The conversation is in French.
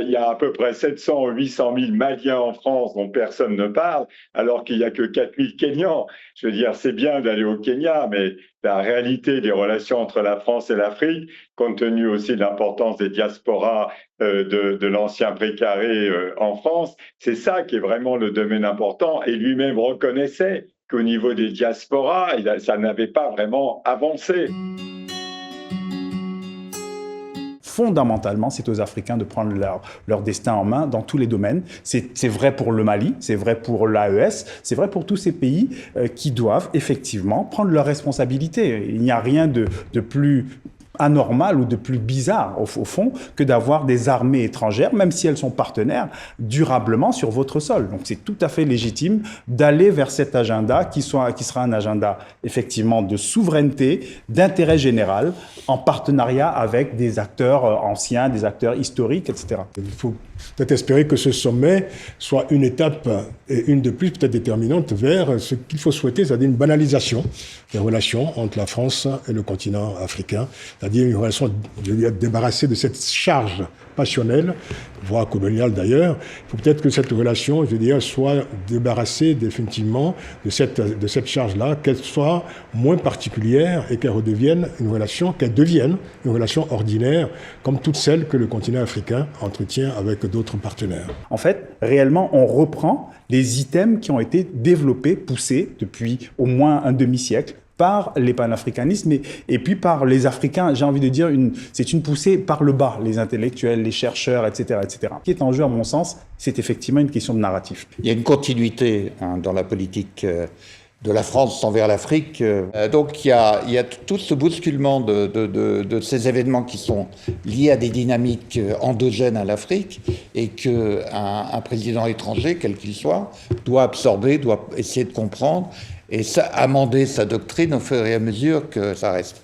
il y a à peu près 700 ou 800 000 Maliens en France dont personne ne parle, alors qu'il n'y a que 4 000 Kenyans. Je veux dire, c'est bien d'aller au Kenya, mais la réalité des relations entre la France et l'Afrique, compte tenu aussi de l'importance des diasporas de l'ancien précaré en France, c'est ça qui est vraiment le domaine important. Et lui-même reconnaissait qu'au niveau des diasporas, ça n'avait pas vraiment avancé. Fondamentalement, c'est aux Africains de prendre leur destin en main dans tous les domaines. C'est vrai pour le Mali, c'est vrai pour l'AES, c'est vrai pour tous ces pays qui doivent effectivement prendre leurs responsabilités. Il n'y a rien de plus anormal ou de plus bizarre au fond que d'avoir des armées étrangères, même si elles sont partenaires, durablement sur votre sol. Donc c'est tout à fait légitime d'aller vers cet agenda qui sera un agenda effectivement de souveraineté, d'intérêt général, en partenariat avec des acteurs anciens, des acteurs historiques, etc. Il faut peut-être espérer que ce sommet soit une étape et une de plus peut-être déterminante vers ce qu'il faut souhaiter, c'est-à-dire une banalisation des relations entre la France et le continent africain, c'est-à-dire une relation débarrassée de cette charge passionnelle, voire coloniale d'ailleurs. Il faut peut-être que cette relation, soit débarrassée définitivement de cette charge-là, qu'elle soit moins particulière et qu'elle devienne une relation ordinaire, comme toutes celles que le continent africain entretient avec d'autres partenaires. En fait, réellement, on reprend les items qui ont été développés, poussés depuis au moins un demi-siècle par les panafricanismes et puis par les Africains. J'ai envie de dire, c'est une poussée par le bas, les intellectuels, les chercheurs, etc., etc. Ce qui est en jeu, à mon sens, c'est effectivement une question de narratif. Il y a une continuité dans la politique de la France envers l'Afrique. Donc il y a tout ce bousculement de ces événements qui sont liés à des dynamiques endogènes à l'Afrique et qu'un président étranger, quel qu'il soit, doit absorber, doit essayer de comprendre et amender sa doctrine au fur et à mesure que ça reste.